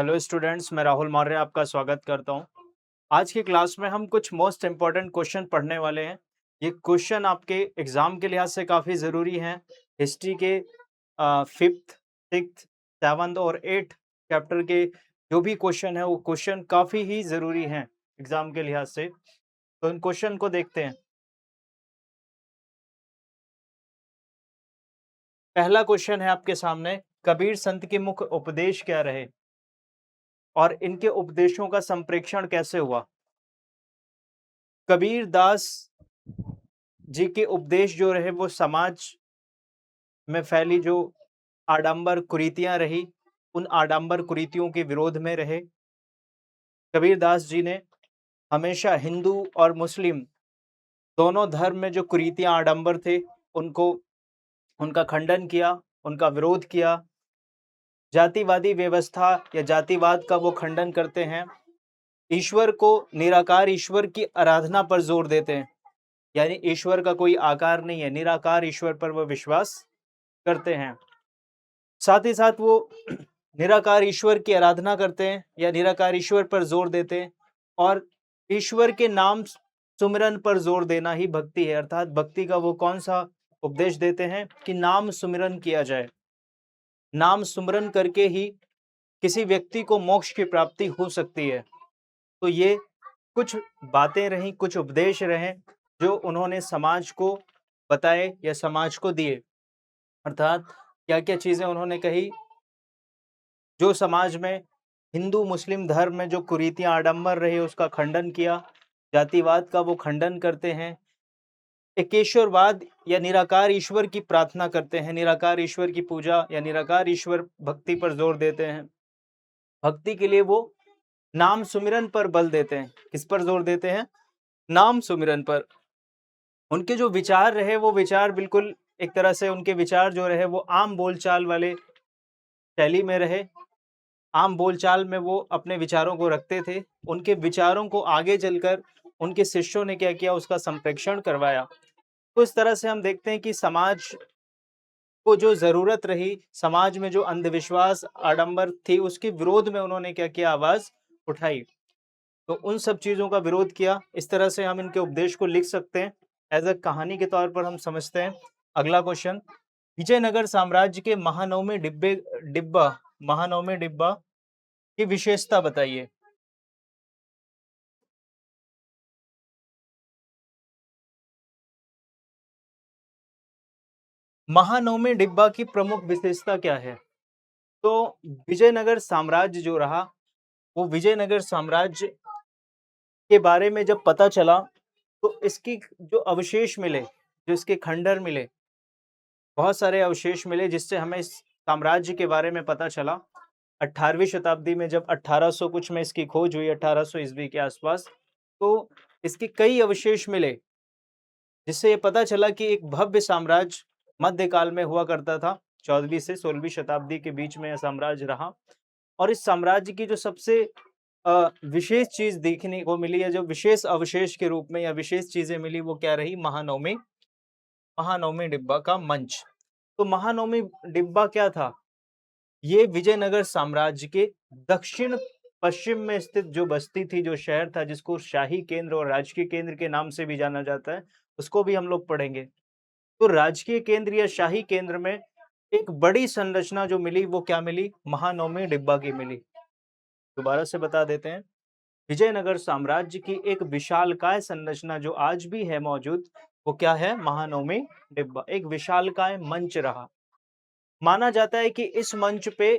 Hello students, मैं राहुल मौर्य आपका स्वागत करता हूं। आज की क्लास में हम कुछ मोस्ट इम्पोर्टेंट क्वेश्चन पढ़ने वाले हैं। ये क्वेश्चन आपके एग्जाम के लिहाज से काफ़ी ज़रूरी हैं। हिस्ट्री के 5th, 6th, 7th और 8th चैप्टर के जो भी क्वेश्चन है वो क्वेश्चन काफ़ी ही ज़रूरी हैं एग्जाम के लिहाज से। तो इन क्वेश्चन को देखते हैं। पहला क्वेश्चन है आपके सामने, कबीर संत के मुख्य उपदेश क्या रहे और इनके उपदेशों का संप्रेक्षण कैसे हुआ। कबीर दास जी के उपदेश जो रहे वो समाज में फैली जो आडंबर कुरीतियां रही, उन आडंबर कुरीतियों के विरोध में रहे। कबीर दास जी ने हमेशा हिंदू और मुस्लिम दोनों धर्म में जो कुरीतियां आडंबर थे उनको उनका खंडन किया, उनका विरोध किया। जातिवादी व्यवस्था या जातिवाद का वो खंडन करते हैं। ईश्वर को, निराकार ईश्वर की आराधना पर जोर देते हैं, यानी ईश्वर का कोई आकार नहीं है, निराकार ईश्वर पर वो विश्वास करते हैं। साथ ही साथ वो निराकार ईश्वर की आराधना करते हैं या निराकार ईश्वर पर जोर देते हैं, और ईश्वर के नाम सुमिरन पर जोर देना ही भक्ति है। अर्थात भक्ति का वो कौन सा उपदेश देते हैं कि नाम सुमिरन किया जाए, नाम सुमिरन करके ही किसी व्यक्ति को मोक्ष की प्राप्ति हो सकती है। तो ये कुछ बातें रहीं, कुछ उपदेश रहे जो उन्होंने समाज को बताए या समाज को दिए। अर्थात क्या क्या चीजें उन्होंने कही जो समाज में हिंदू मुस्लिम धर्म में जो कुरीतियां आडंबर रहे उसका खंडन किया। जातिवाद का वो खंडन करते हैं। एकेश्वरवाद या निराकार ईश्वर की प्रार्थना करते हैं, निराकार ईश्वर की पूजा या निराकार ईश्वर भक्ति पर जोर देते हैं। भक्ति के लिए वो नाम सुमिरन पर बल देते हैं। किस पर जोर देते हैं? नाम सुमिरन पर। उनके जो विचार रहे वो विचार बिल्कुल एक तरह से उनके विचार जो रहे वो आम बोलचाल वाले शैली में रहे। आम बोलचाल में वो अपने विचारों को रखते थे। उनके विचारों को आगे चलकर उनके शिष्यों ने क्या किया, उसका संप्रेक्षण करवाया। तो इस तरह से हम देखते हैं कि समाज को जो जरूरत रही, समाज में जो अंधविश्वास आडंबर थी उसके विरोध में उन्होंने क्या किया, आवाज उठाई। तो उन सब चीजों का विरोध किया। इस तरह से हम इनके उपदेश को लिख सकते हैं, एज अ कहानी के तौर पर हम समझते हैं। अगला क्वेश्चन, विजयनगर साम्राज्य के महानवमी डिब्बा की विशेषता बताइए। महानवमी डिब्बा की प्रमुख विशेषता क्या है? तो विजयनगर साम्राज्य जो रहा, वो विजयनगर साम्राज्य के बारे में जब पता चला तो इसकी जो अवशेष मिले, जो इसके खंडर मिले, बहुत सारे अवशेष मिले जिससे हमें इस साम्राज्य के बारे में पता चला। 18वीं शताब्दी में जब 1800 कुछ में इसकी खोज हुई, 1800 ईस्वी के आसपास, तो इसके कई अवशेष मिले जिससे ये पता चला कि एक भव्य साम्राज्य मध्यकाल में हुआ करता था। 14वीं से 16वीं शताब्दी के बीच में यह साम्राज्य रहा। और इस साम्राज्य की जो सबसे विशेष चीज देखने को मिली, या जो विशेष अवशेष के रूप में या विशेष चीजें मिली, वो क्या रही? महानवमी महानवमी डिब्बा का मंच। तो महानवमी डिब्बा क्या था? ये विजयनगर साम्राज्य के दक्षिण पश्चिम में स्थित जो बस्ती थी, जो शहर था, जिसको शाही केंद्र और राजकीय केंद्र के नाम से भी जाना जाता है, उसको भी हम लोग पढ़ेंगे। तो राजकीय केंद्र या शाही केंद्र में एक बड़ी संरचना जो मिली, वो क्या मिली? महानवमी डिब्बा की मिली। दोबारा से बता देते हैं, विजयनगर साम्राज्य की एक विशालकाय संरचना जो आज भी है मौजूद, वो क्या है? महानवमी डिब्बा। एक विशालकाय मंच रहा। माना जाता है कि इस मंच पे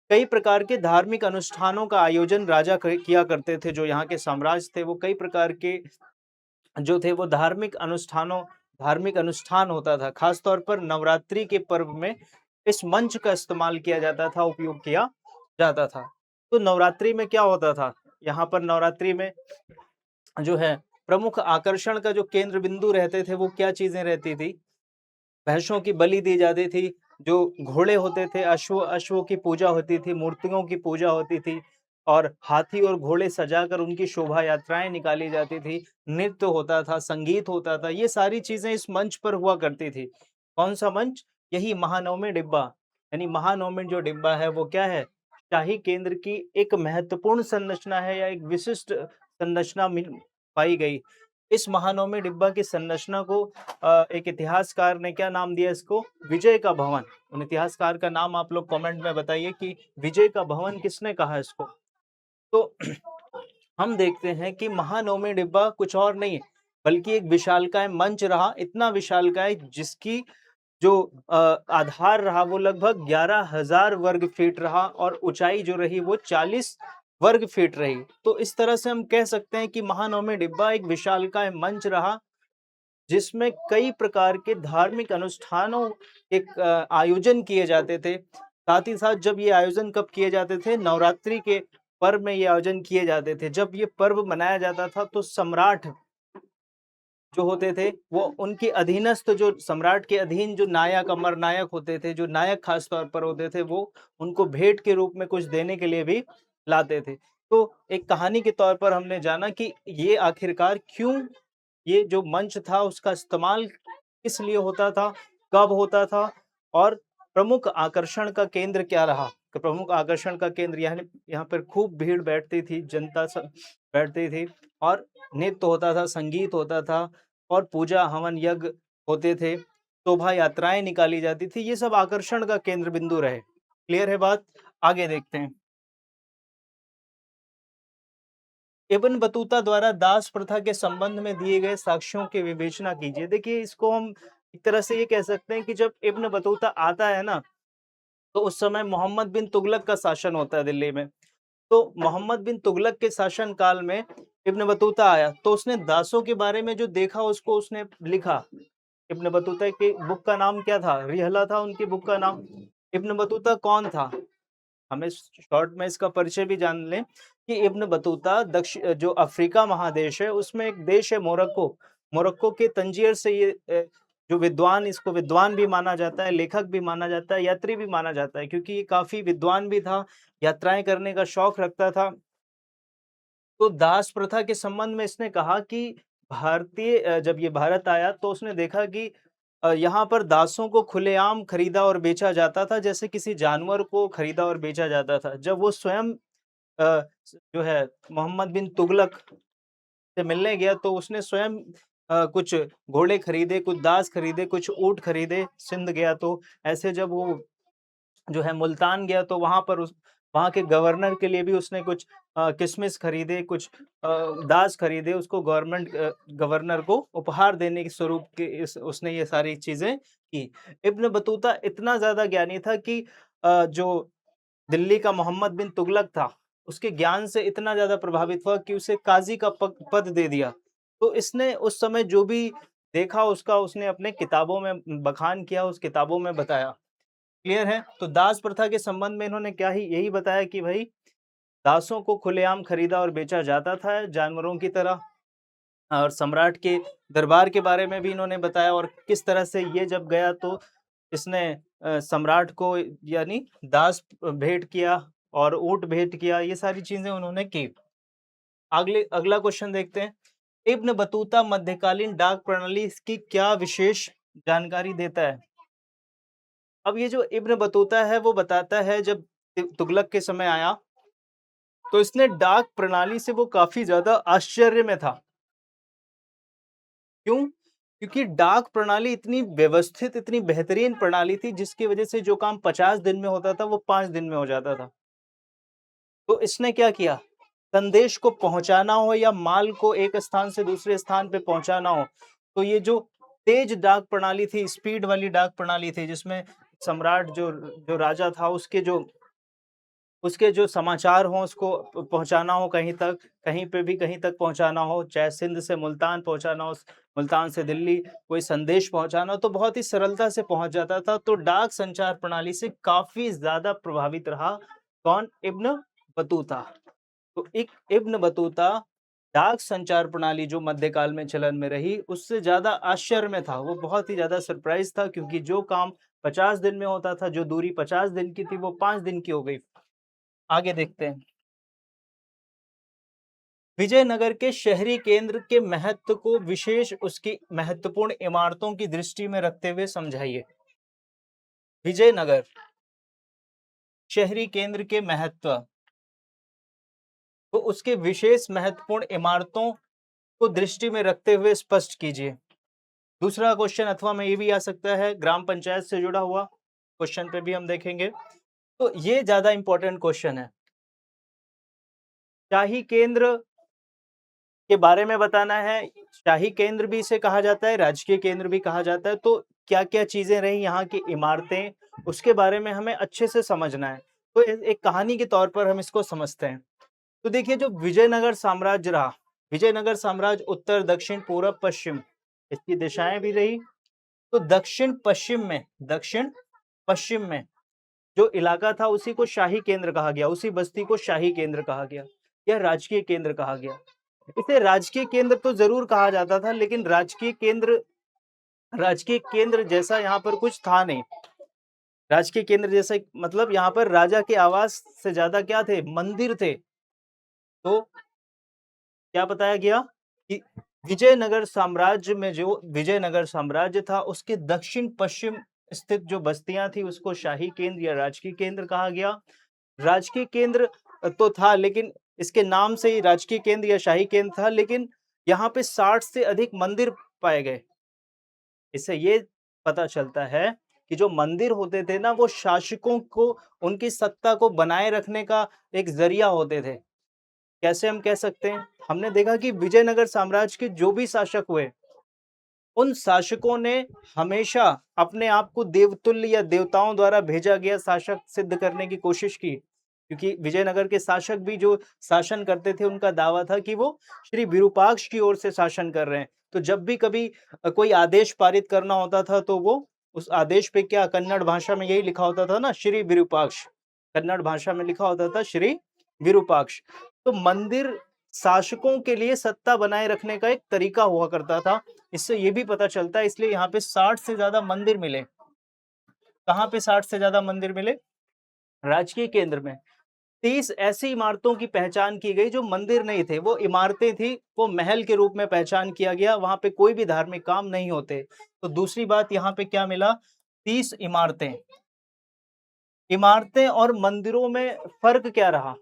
कई प्रकार के धार्मिक अनुष्ठानों का आयोजन राजा किया करते थे। जो यहाँ के साम्राज्य थे वो कई प्रकार के जो थे वो धार्मिक अनुष्ठान होता था। खास तौर पर नवरात्रि के पर्व में इस मंच का इस्तेमाल किया जाता था, उपयोग किया जाता था। तो नवरात्रि में क्या होता था? यहाँ पर नवरात्रि में जो है प्रमुख आकर्षण का जो केंद्र बिंदु रहते थे वो क्या चीजें रहती थी? भैंसों की बलि दी जाती थी, जो घोड़े होते थे, अश्वों की पूजा होती थी, मूर्तियों की पूजा होती थी, और हाथी और घोड़े सजाकर उनकी शोभा यात्राएं निकाली जाती थी, नृत्य होता था, संगीत होता था। ये सारी चीजें इस मंच पर हुआ करती थी। कौन सा मंच? यही महानवमी डिब्बा। यानी महानवमी जो डिब्बा है वो क्या है? शाही केंद्र की एक महत्वपूर्ण संरचना है या एक विशिष्ट संरचना मिल पाई गई। इस महानवमी डिब्बा की संरचना को एक इतिहासकार ने क्या नाम दिया इसको? विजय का भवन। उन इतिहासकार का नाम आप लोग कमेंट में बताइए कि विजय का भवन किसने कहा इसको? तो हम देखते हैं कि महानवमी डिब्बा कुछ और नहीं है, बल्कि एक विशालकाय मंच रहा, इतना विशालकाय जिसकी जो आधार रहा वो लगभग 11,000 वर्ग फीट रहा और ऊंचाई जो रही वो 40 वर्ग फीट रही। तो इस तरह से हम कह सकते हैं कि महानवमी डिब्बा एक विशालकाय मंच रहा, जिसमें कई प्रकार के धार्मिक अनुष्ठानों के आयोजन किए जाते थे। साथ ही साथ जब ये आयोजन कब किए जाते थे? नवरात्रि के पर्व में ये आयोजन किए जाते थे। जब ये पर्व मनाया जाता था तो सम्राट जो होते थे वो उनके अधीनस्थ, जो सम्राट के अधीन जो नायक, अमर नायक होते थे, जो नायक खास तौर पर होते थे, वो उनको भेंट के रूप में कुछ देने के लिए भी लाते थे। तो एक कहानी के तौर पर हमने जाना कि ये आखिरकार क्यों, ये जो मंच था उसका इस्तेमाल किस लिए होता था, कब होता था और प्रमुख आकर्षण का केंद्र क्या रहा? कि प्रमुख आकर्षण का केंद्र यानी यहाँ पर खूब भीड़ बैठती थी, जनता सब बैठती थी और नृत्य होता था, संगीत होता था और पूजा, हवन, यज्ञ होते थे, शोभा यात्राएँ निकाली जाती थी, ये सब आकर्षण का केंद्र बिंदु रहे। क्लियर है बात? आगे देखते हैं। इब्न बतूता द्वारा दास प्रथा के संबंध में दिए गए साक्ष्यों की विवेचना कीजिए। देखिए, इसको हम एक तरह से ये कह सकते हैं कि जब इब्न बतूता आता है ना, तो उस समय मोहम्मद बिन तुगलक का शासन होता है दिल्ली में। तो मोहम्मद बिन तुगलक के शासन काल में इब्न बतूता आया, तो उसने दासों के बारे में जो देखा उसको उसने लिखा। इब्न बतूता की बुक का नाम क्या था? रिहला था उनकी बुक का नाम। इब्न बतूता कौन था? हमें शॉर्ट में इसका परिचय भी जान लें कि इब्न बतूता जो अफ्रीका महादेश है उसमें एक देश है मोरक्को। मोरक्को के तंजीर से ये जो विद्वान, इसको विद्वान भी माना जाता है, लेखक भी माना जाता है, यात्री भी माना जाता है, क्योंकि ये काफी विद्वान भी था, यात्राएं करने का शौक रखता था। तो दास प्रथा के संबंध में इसने कहा कि जब ये भारत आया तो उसने देखा कि यहाँ पर दासों को खुलेआम खरीदा और बेचा जाता था, जैसे किसी जानवर को खरीदा और बेचा जाता था। जब वो स्वयं जो है मोहम्मद बिन तुगलक से मिलने गया तो उसने स्वयं कुछ घोड़े खरीदे, कुछ दास खरीदे, कुछ ऊँट खरीदे। सिंध गया तो ऐसे जब वो जो है मुल्तान गया तो वहाँ पर उस वहाँ के गवर्नर के लिए भी उसने कुछ किशमिश खरीदे, कुछ दास खरीदे, उसको गवर्नर को उपहार देने के स्वरूप के इस उसने ये सारी चीज़ें की। इब्न बतूता इतना ज़्यादा ज्ञानी था कि जो दिल्ली का मोहम्मद बिन तुगलक था, उसके ज्ञान से इतना ज़्यादा प्रभावित हुआ कि उसे काज़ी का पद पद दे दिया। तो इसने उस समय जो भी देखा उसका उसने अपने किताबों में बखान किया, उस किताबों में बताया। क्लियर है? तो दास प्रथा के संबंध में इन्होंने क्या ही यही बताया कि भई दासों को खुलेआम खरीदा और बेचा जाता था जानवरों की तरह। और सम्राट के दरबार के बारे में भी इन्होंने बताया और किस तरह से ये जब गया तो इसने सम्राट को यानी दास भेंट किया और ऊँट भेंट किया, ये सारी चीज़ें उन्होंने की। अगला क्वेश्चन देखते हैं। इब्न बतूता मध्यकालीन डाक प्रणाली की क्या विशेष जानकारी देता है? अब ये जो इब्न बतूता है वो बताता है जब तुगलक के समय आया, तो इसने डाक प्रणाली से वो काफ़ी ज़्यादा आश्चर्य में था। क्यों? क्योंकि डाक प्रणाली इतनी व्यवस्थित, इतनी बेहतरीन प्रणाली थी जिसकी वज़ह से जो काम 50 दिन में होता था वो 5 दिन में हो जाता था। तो इसने क्या किया? संदेश को पहुँचाना हो या माल को एक स्थान से दूसरे स्थान पे पहुँचाना हो, तो ये जो तेज डाक प्रणाली थी, स्पीड वाली डाक प्रणाली थी जिसमें सम्राट जो जो राजा था उसके जो समाचार हों उसको पहुँचाना हो कहीं तक, कहीं पे भी कहीं तक पहुँचाना हो, चाहे सिंध से मुल्तान पहुँचाना हो, मुल्तान से दिल्ली कोई संदेश पहुँचाना हो तो बहुत ही सरलता से पहुँच जाता था। तो डाक संचार प्रणाली से काफ़ी ज़्यादा प्रभावित रहा कौन? Ibn Battuta. तो एक इब्न बतूता डाक संचार प्रणाली जो मध्यकाल में चलन में रही, उससे ज़्यादा आश्चर्य में था। वो बहुत ही ज़्यादा सरप्राइज़ था क्योंकि जो काम 50 दिन में होता था, जो दूरी 50 दिन की थी, वो 5 दिन की हो गई। आगे देखते हैं। विजयनगर के शहरी केंद्र के महत्व को विशेष उसकी महत्वपूर्ण इमारतों की दृष्टि में रखते हुए समझाइए। विजयनगर शहरी केंद्र के महत्व, तो उसके विशेष महत्वपूर्ण इमारतों को दृष्टि में रखते हुए स्पष्ट कीजिए। दूसरा क्वेश्चन अथवा में ये भी आ सकता है, ग्राम पंचायत से जुड़ा हुआ क्वेश्चन पे भी हम देखेंगे। तो ये ज्यादा इंपॉर्टेंट क्वेश्चन है। शाही केंद्र के बारे में बताना है। शाही केंद्र भी इसे कहा जाता है, राजकीय केंद्र भी कहा जाता है। तो क्या क्या चीजें रही यहाँ की इमारतें, उसके बारे में हमें अच्छे से समझना है। तो एक कहानी के तौर पर हम इसको समझते हैं। तो देखिए, जो विजयनगर साम्राज्य रहा, विजयनगर साम्राज्य उत्तर दक्षिण पूर्व पश्चिम इसकी दिशाएं भी रही। तो दक्षिण पश्चिम में जो इलाका था उसी को शाही केंद्र कहा गया, उसी बस्ती को शाही केंद्र कहा गया या राजकीय केंद्र कहा गया। इसे राजकीय केंद्र तो जरूर कहा जाता था, लेकिन राजकीय केंद्र जैसा यहाँ पर कुछ था नहीं। राजकीय केंद्र जैसा मतलब यहाँ पर राजा के आवास से ज्यादा क्या थे, मंदिर थे। तो क्या बताया गया कि विजयनगर साम्राज्य में जो विजयनगर साम्राज्य था उसके दक्षिण पश्चिम स्थित जो बस्तियां थी उसको शाही केंद्र या राजकीय केंद्र कहा गया। राजकीय केंद्र तो था, लेकिन इसके नाम से ही राजकीय केंद्र या शाही केंद्र था, लेकिन यहाँ पे 60 से अधिक मंदिर पाए गए। इससे ये पता चलता है कि जो मंदिर होते थे ना, वो शासकों को उनकी सत्ता को बनाए रखने का एक जरिया होते थे। कैसे हम कह सकते हैं, हमने देखा कि विजयनगर साम्राज्य के जो भी शासक हुए, उन शासकों ने हमेशा अपने आप को देवतुल्य या देवताओं द्वारा भेजा गया शासक सिद्ध करने की कोशिश की। क्योंकि विजयनगर के शासक भी जो शासन करते थे उनका दावा था कि वो श्री विरूपाक्ष की ओर से शासन कर रहे हैं। तो जब भी कभी कोई आदेश पारित करना होता था तो वो उस आदेश पे क्या कन्नड़ भाषा में यही लिखा होता था ना, श्री विरूपाक्ष। कन्नड़ भाषा में लिखा होता था श्री विरूपाक्ष। तो मंदिर शासकों के लिए सत्ता बनाए रखने का एक तरीका हुआ करता था। इससे ये भी पता चलता है, इसलिए यहाँ पे 60 से ज्यादा मंदिर मिले। कहाँ पे 60 से ज्यादा मंदिर मिले? राजकीय केंद्र में। 30 ऐसी इमारतों की पहचान की गई जो मंदिर नहीं थे, वो इमारतें थी, वो महल के रूप में पहचान किया गया। वहां पे कोई भी धार्मिक काम नहीं होते। तो दूसरी बात यहाँ पे क्या मिला, 30 इमारतें। इमारतें और मंदिरों में फर्क क्या रहा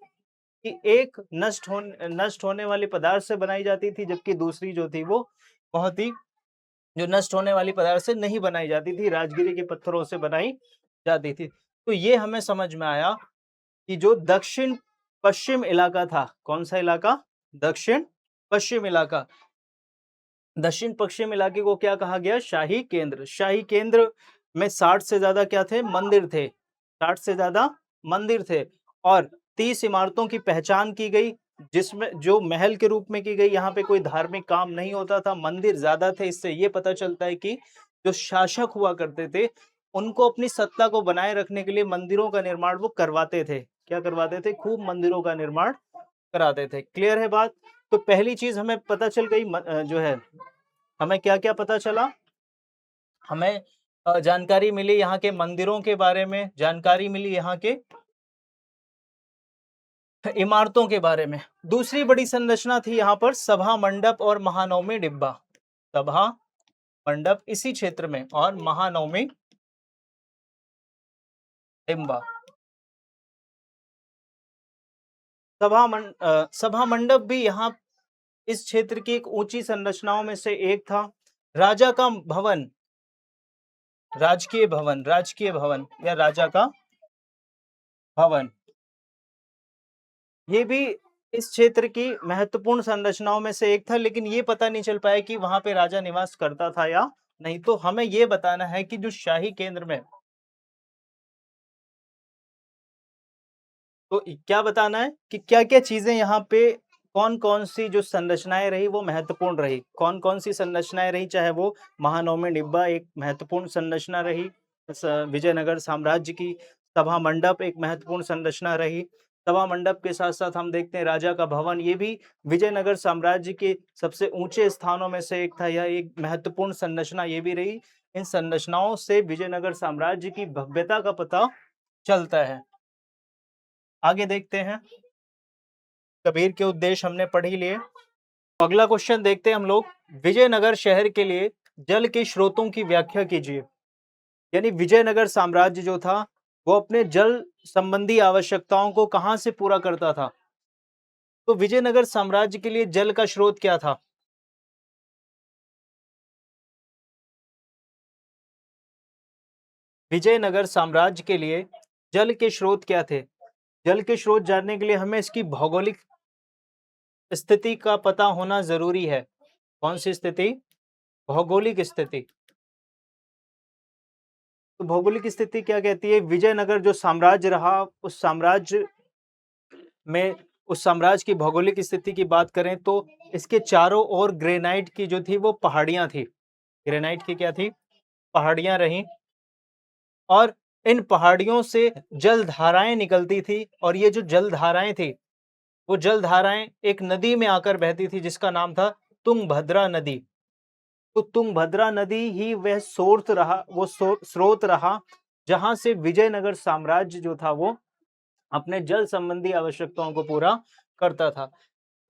कि एक नष्ट होने वाले पदार्थ से बनाई जाती थी, जबकि दूसरी जो थी वो बहुत ही जो नष्ट होने वाली पदार्थ से नहीं बनाई जाती थी, राजगिरी के पत्थरों से बनाई जाती थी। तो ये हमें समझ में आया कि जो दक्षिण पश्चिम इलाका था, कौन सा इलाका? दक्षिण पश्चिम इलाका। दक्षिण पश्चिम इलाके को क्या कहा गया? शाही केंद्र। शाही केंद्र में 60 से ज्यादा क्या थे? मंदिर थे। 60 से ज्यादा मंदिर थे और 30 इमारतों की पहचान की गई, जिसमें जो महल के रूप में की गई। यहाँ पे कोई धार्मिक काम नहीं होता था, मंदिर ज्यादा थे। इससे ये पता चलता है कि जो शासक हुआ करते थे उनको अपनी सत्ता को बनाए रखने के लिए मंदिरों का निर्माण वो करवाते थे। क्या करवाते थे? खूब मंदिरों का निर्माण कराते थे। क्लियर है बात? तो पहली चीज हमें पता चल गई, जो है हमें क्या क्या पता चला? हमें जानकारी मिली यहाँ के मंदिरों के बारे में, जानकारी मिली यहाँ के इमारतों के बारे में। दूसरी बड़ी संरचना थी यहाँ पर सभा मंडप और महानवमी डिब्बा। सभा मंडप इसी क्षेत्र में और महानवमी डिब्बा। सभा मंडप भी यहाँ इस क्षेत्र की एक ऊंची संरचनाओं में से एक था। राजा का भवन, राजकीय भवन या राजा का भवन, ये भी इस क्षेत्र की महत्वपूर्ण संरचनाओं में से एक था। लेकिन ये पता नहीं चल पाया कि वहां पे राजा निवास करता था या नहीं। तो हमें ये बताना है कि जो शाही केंद्र में, तो क्या बताना है कि क्या क्या चीजें यहाँ पे, कौन कौन सी जो संरचनाएं रही वो महत्वपूर्ण रही। कौन कौन सी संरचनाएं रही, चाहे वो महानवमी डिब्बा एक महत्वपूर्ण संरचना रही, विजयनगर साम्राज्य की सभा मंडप एक महत्वपूर्ण संरचना रही। सभा मंडप के साथ साथ हम देखते हैं राजा का भवन, ये भी विजयनगर साम्राज्य के सबसे ऊंचे स्थानों में से एक था। यह एक महत्वपूर्ण संरचना ये भी रही। इन संरचनाओं से विजयनगर साम्राज्य की भव्यता का पता चलता है। आगे देखते हैं, कबीर के उद्देश्य हमने पढ़ ही लिए। अगला क्वेश्चन देखते हैं हम लोग, विजयनगर शहर के लिए जल के स्रोतों की व्याख्या कीजिए। यानी विजयनगर साम्राज्य जो था वो अपने जल संबंधी आवश्यकताओं को कहाँ से पूरा करता था? तो विजयनगर साम्राज्य के लिए जल का स्रोत क्या था? विजयनगर साम्राज्य के लिए जल के स्रोत क्या थे? जल के स्रोत जानने के लिए हमें इसकी भौगोलिक स्थिति का पता होना जरूरी है। कौन सी स्थिति? भौगोलिक स्थिति। तो भौगोलिक स्थिति क्या कहती है? विजयनगर जो साम्राज्य रहा, उस साम्राज्य में उस साम्राज्य की भौगोलिक स्थिति की बात करें तो इसके चारों ओर ग्रेनाइट की जो थी वो पहाड़ियां थी। ग्रेनाइट की क्या थी? पहाड़ियां रही, और इन पहाड़ियों से जल धाराएं निकलती थी, और ये जो जल धाराएं थी वो जल धाराएं एक नदी में आकर बहती थी जिसका नाम था तुंगभद्रा नदी। तो तुंगभद्रा नदी ही वह सोर्स रहा, वो स्रोत रहा जहां से विजयनगर साम्राज्य जो था वो अपने जल संबंधी आवश्यकताओं को पूरा करता था।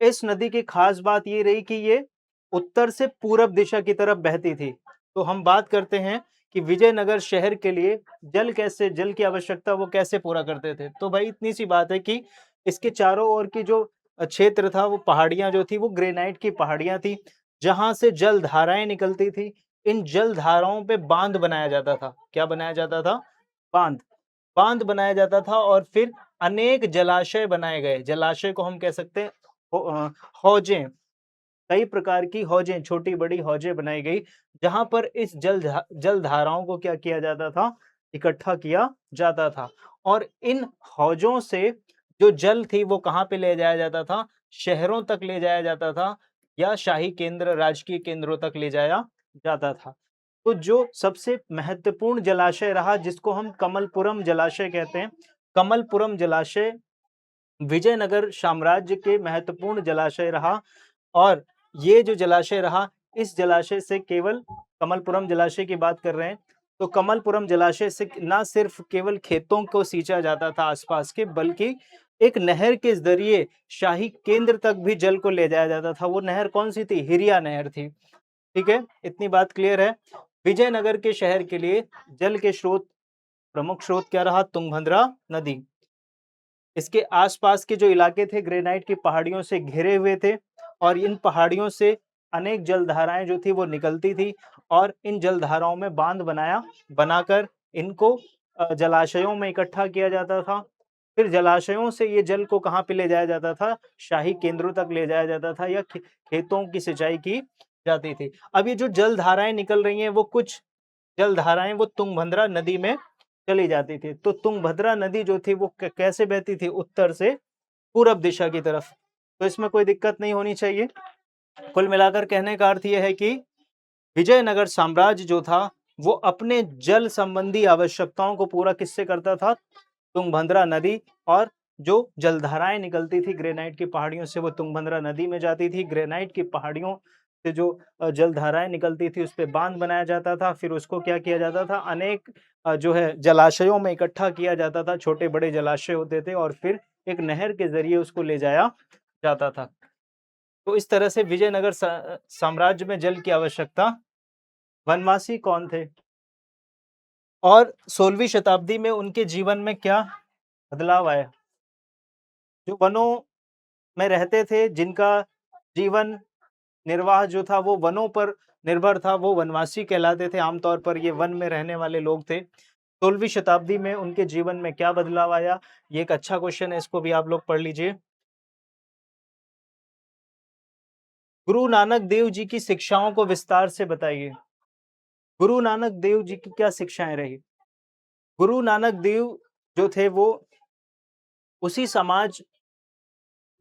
इस नदी की खास बात ये रही कि ये उत्तर से पूरब दिशा की तरफ बहती थी। तो हम बात करते हैं कि विजयनगर शहर के लिए जल की आवश्यकता वो कैसे पूरा करते थे। तो भाई इतनी सी बात है कि इसके चारों ओर की जो क्षेत्र था वो पहाड़ियां जो थी वो ग्रेनाइट की पहाड़ियां थी, जहां से जल धाराएं निकलती थी। इन जल धाराओं पे बांध बनाया जाता था। क्या बनाया जाता था? बांध। बांध बनाया जाता था, और फिर अनेक जलाशय बनाए गए। जलाशय को हम कह सकते हैं हौजें। कई प्रकार की हौजें, छोटी बड़ी हौजें बनाई गई, जहां पर इस जल धाराओं को क्या किया जाता था? इकट्ठा किया जाता था। और इन हौजों से जो जल थी वो कहाँ पे ले जाया जाता था? शहरों तक ले जाया जाता था, या शाही केंद्र, राजकीय केंद्रों तक ले जाया जाता था। तो जो सबसे महत्वपूर्ण जलाशय रहा, जिसको हम कमलपुरम जलाशय कहते हैं, कमलपुरम जलाशय विजयनगर साम्राज्य के महत्वपूर्ण जलाशय रहा। और ये जो जलाशय रहा, इस जलाशय से केवल, कमलपुरम जलाशय की बात कर रहे हैं, तो कमलपुरम जलाशय से ना सिर्फ केवल खेतों को सींचा जाता था आसपास के, बल्कि एक नहर के जरिए शाही केंद्र तक भी जल को ले जाया जाता था। वो नहर कौन सी थी? हिरिया नहर थी। ठीक है, इतनी बात क्लियर है। विजयनगर के शहर के लिए जल के स्रोत, प्रमुख स्रोत क्या रहा? तुंगभद्रा नदी। इसके आसपास के जो इलाके थे ग्रेनाइट की पहाड़ियों से घिरे हुए थे, और इन पहाड़ियों से अनेक जलधाराएं जो थी वो निकलती थी, और इन जलधाराओं में बांध बनाकर इनको जलाशयों में इकट्ठा किया जाता था। फिर जलाशयों से ये जल को कहाँ पे ले जाया जाता था? शाही केंद्रों तक ले जाया जाता था, या खेतों की सिंचाई की जाती थी। अब ये जो जलधाराएं निकल रही हैं, वो कुछ जलधाराएं वो तुंगभद्रा नदी में चली जाती थी। तो तुंगभद्रा नदी जो थी वो कैसे बहती थी? उत्तर से पूरब दिशा की तरफ। तो इसमें कोई दिक्कत नहीं होनी चाहिए। कुल मिलाकर कहने का अर्थ यह है कि विजयनगर साम्राज्य जो था वो अपने जल संबंधी आवश्यकताओं को पूरा किससे करता था? तुंगभद्रा नदी। और जो जलधाराएं निकलती थी ग्रेनाइट की पहाड़ियों से, वो तुंगभद्रा नदी में जाती थी। ग्रेनाइट की पहाड़ियों से जो जलधाराएं निकलती थी उस पे बांध बनाया जाता था। फिर उसको क्या किया जाता था? अनेक जो है जलाशयों में इकट्ठा किया जाता था। छोटे बड़े जलाशय होते थे, और फिर एक नहर के जरिए उसको ले जाया जाता था। तो इस तरह से विजयनगर साम्राज्य में जल की आवश्यकता। वनवासी कौन थे? और 16वीं शताब्दी में उनके जीवन में क्या बदलाव आया? जो वनों में रहते थे, जिनका जीवन निर्वाह जो था वो वनों पर निर्भर था, वो वनवासी कहलाते थे। आमतौर पर ये वन में रहने वाले लोग थे। 16वीं शताब्दी में उनके जीवन में क्या बदलाव आया? ये एक अच्छा क्वेश्चन है, इसको भी आप लोग पढ़ लीजिए। गुरु नानक देव जी की शिक्षाओं को विस्तार से बताइए। गुरु नानक देव जी की क्या शिक्षाएं रही? गुरु नानक देव जो थे वो उसी समाज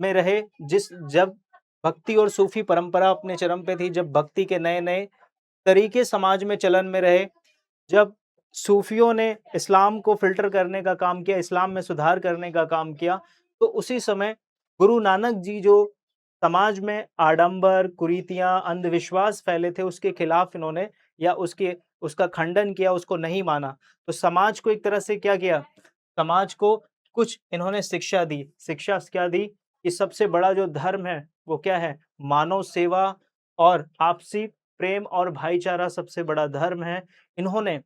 में रहे जिस जब भक्ति और सूफी परंपरा अपने चरम पे थी, जब भक्ति के नए नए तरीके समाज में चलन में रहे, जब सूफियों ने इस्लाम को फिल्टर करने का काम किया, इस्लाम में सुधार करने का काम किया, तो उसी समय गुरु नानक जी जो समाज में आडंबर, कुरीतियां, अंधविश्वास फैले थे, उसके खिलाफ इन्होंने, या उसका खंडन किया, उसको नहीं माना। तो समाज को एक तरह से क्या किया? समाज को कुछ इन्होंने शिक्षा दी। शिक्षा क्या दी? कि सबसे बड़ा जो धर्म है वो क्या है? मानव सेवा और आपसी प्रेम और भाईचारा सबसे बड़ा धर्म है। इन्होंने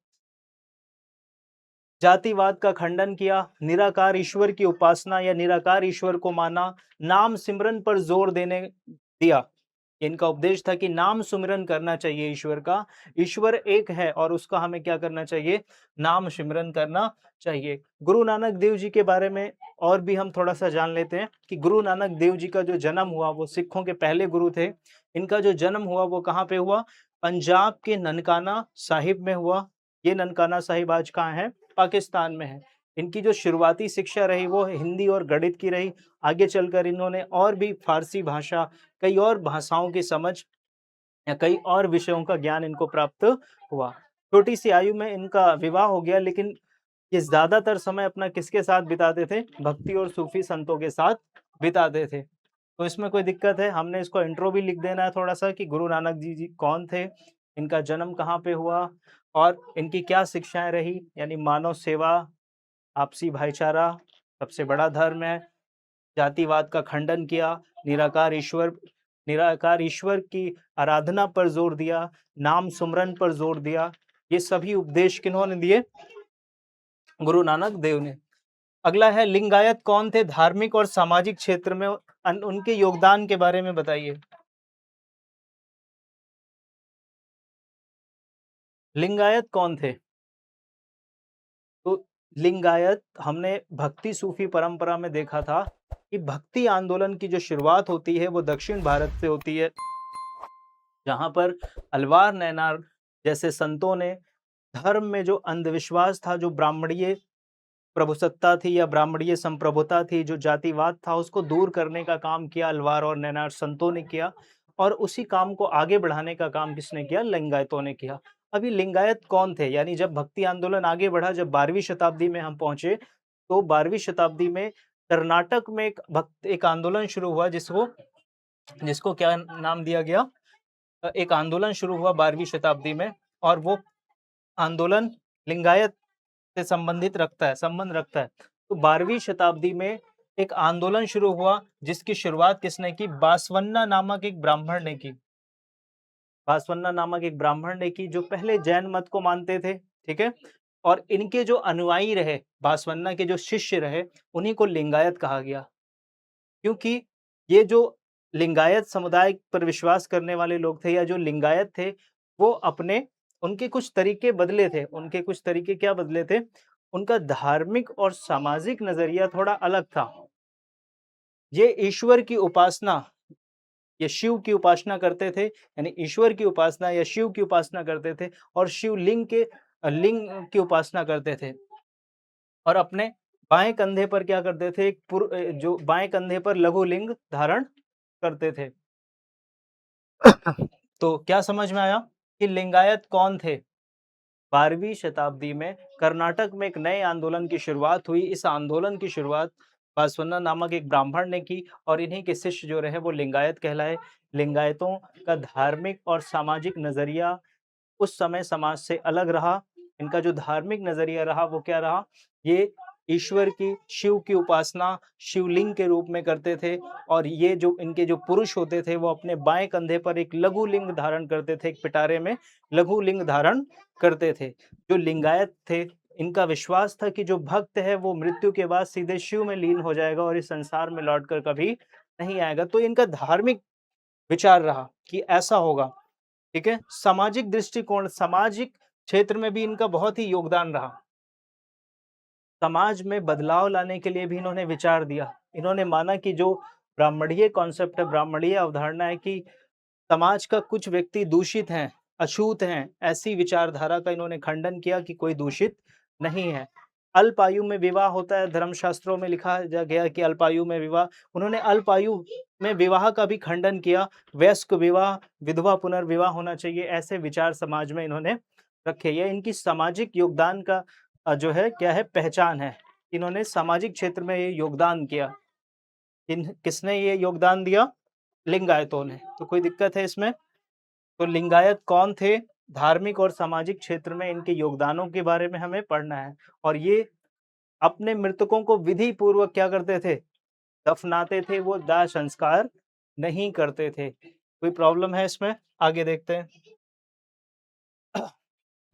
जातिवाद का खंडन किया, निराकार ईश्वर की उपासना या निराकार ईश्वर को माना, नाम सिमरन पर जोर देने दिया। इनका उपदेश था कि नाम सुमिरन करना चाहिए ईश्वर का। ईश्वर एक है और उसका हमें क्या करना चाहिए? नाम सिमरन करना चाहिए। गुरु नानक देव जी के बारे में और भी हम थोड़ा-सा जान लेते हैं कि गुरु नानक देव जी का जो जन्म हुआ वो सिखों के पहले गुरु थे। इनका जो जन्म हुआ वो कहाँ पे हुआ? पंजाब के ननकाना साहिब में हुआ। ये ननकाना साहिब आज कहाँ है? पाकिस्तान में है। इनकी जो शुरुआती शिक्षा रही वो हिंदी और गणित की रही। आगे चलकर इन्होंने और भी फारसी भाषा, कई और भाषाओं की समझ या कई और विषयों का ज्ञान इनको प्राप्त हुआ। छोटी सी आयु में इनका विवाह हो गया, लेकिन ये ज़्यादातर समय अपना किसके साथ बिताते थे? भक्ति और सूफी संतों के साथ बिताते थे। तो इसमें कोई दिक्कत है? हमने इसको इंट्रो भी लिख देना है थोड़ा-सा कि गुरु नानक जी कौन थे? इनका जन्म कहाँ पे हुआ? और इनकी क्या शिक्षाएँ रही? यानी मानव सेवा, आपसी भाईचारा सबसे बड़ा धर्म है, जातिवाद का खंडन किया, निराकार ईश्वर की आराधना पर जोर दिया, नाम सुमरन पर जोर दिया। ये सभी उपदेश किन्होंने दिए? गुरु नानक देव ने। अगला है लिंगायत कौन थे? धार्मिक और सामाजिक क्षेत्र में उनके योगदान के बारे में बताइए। लिंगायत कौन थे? तो लिंगायत हमने भक्ति सूफी परंपरा में देखा था कि भक्ति आंदोलन की जो शुरुआत होती है वो दक्षिण भारत से होती है, जहाँ पर अलवार नैनार जैसे संतों ने धर्म में जो अंधविश्वास था, जो ब्राह्मणीय प्रभुसत्ता थी या ब्राह्मणीय संप्रभुता थी, जो जातिवाद था, उसको दूर करने का काम किया अलवार और नैनार संतों ने किया। और उसी काम को आगे बढ़ाने का काम किसने किया? लिंगायतों ने किया। अभी लिंगायत कौन थे? यानी जब भक्ति आंदोलन आगे बढ़ा, जब 12वीं शताब्दी में हम पहुंचे, तो 12वीं शताब्दी में कर्नाटक में एक आंदोलन शुरू हुआ, जिसको जिसको क्या नाम दिया गया? एक आंदोलन शुरू हुआ 12वीं शताब्दी में, और वो आंदोलन लिंगायत से संबंध रखता है। तो 12वीं शताब्दी में एक आंदोलन शुरू हुआ, जिसकी शुरुआत किसने की? बासवन्ना नामक एक ब्राह्मण ने की। बासवन्ना नामक एक ब्राह्मण ने की, जो पहले जैन मत को मानते थे, ठीक है? और इनके जो अनुयायी रहे, बासवन्ना के जो शिष्य रहे, उन्हीं को लिंगायत कहा गया। क्योंकि ये जो लिंगायत समुदाय पर विश्वास करने वाले लोग थे, या जो लिंगायत थे, वो अपने उनके कुछ तरीके बदले थे। उनके कुछ तरीके क्या बदले थे? उनका धार्मिक और सामाजिक नज़रिया थोड़ा अलग था। ये ईश्वर की उपासना या शिव की उपासना करते थे, यानी ईश्वर की उपासना या शिव की उपासना करते थे, और शिवलिंग के लिंग की उपासना करते थे। और अपने बाएँ कंधे पर क्या करते थे? जो बाएँ कंधे पर लघु लिंग धारण करते थे। तो क्या समझ में आया कि लिंगायत कौन थे? 12वीं शताब्दी में कर्नाटक में एक नए आंदोलन की शुरुआत हुई। इस आंदोलन की शुरुआत बासवन्ना नामक एक ब्राह्मण ने की, और इन्हीं के शिष्य जो रहे वो लिंगायत कहलाए। लिंगायतों का धार्मिक और सामाजिक नज़रिया उस समय समाज से अलग रहा। इनका जो धार्मिक नज़रिया रहा वो क्या रहा? ये ईश्वर की, शिव की उपासना शिवलिंग के रूप में करते थे, और ये जो इनके जो पुरुष होते थे वो अपने बाएँ कंधे पर एक लघु लिंग धारण करते थे, एक पिटारे में लघु लिंग धारण करते थे। जो लिंगायत थे, इनका विश्वास था कि जो भक्त है वो मृत्यु के बाद सीधे शिव में लीन हो जाएगा और इस संसार में लौटकर कभी नहीं आएगा। तो इनका धार्मिक विचार रहा कि ऐसा होगा। ठीक है? सामाजिक दृष्टिकोण, सामाजिक क्षेत्र में भी इनका बहुत ही योगदान रहा। समाज में बदलाव लाने के लिए भी इन्होंने विचार दिया। इन्होंने माना कि जो ब्राह्मणीय कॉन्सेप्ट है, ब्राह्मणीय अवधारणा है कि समाज का कुछ व्यक्ति दूषित हैं, अछूत हैं, ऐसी विचारधारा का इन्होंने खंडन किया कि कोई दूषित नहीं है। अल्प आयु में विवाह होता है, धर्मशास्त्रों में लिखा गया कि अल्प आयु में विवाह। उन्होंने अल्प आयु में विवाह का भी खंडन किया। वयस्क विवाह, विधवा पुनर्विवाह होना चाहिए, ऐसे विचार समाज में इन्होंने रखे। ये इनकी सामाजिक योगदान का जो है क्या है? पहचान है। इन्होंने सामाजिक क्षेत्र में ये योगदान किया। किसने ये योगदान दिया? लिंगायतों ने। तो कोई दिक्कत है इसमें? तो लिंगायत कौन थे? धार्मिक और सामाजिक क्षेत्र में इनके योगदानों के बारे में हमें पढ़ना है। और ये अपने मृतकों को विधि पूर्वक क्या करते थे? दफनाते थे, वो दाह संस्कार नहीं करते थे। कोई प्रॉब्लम है इसमें? आगे देखते हैं।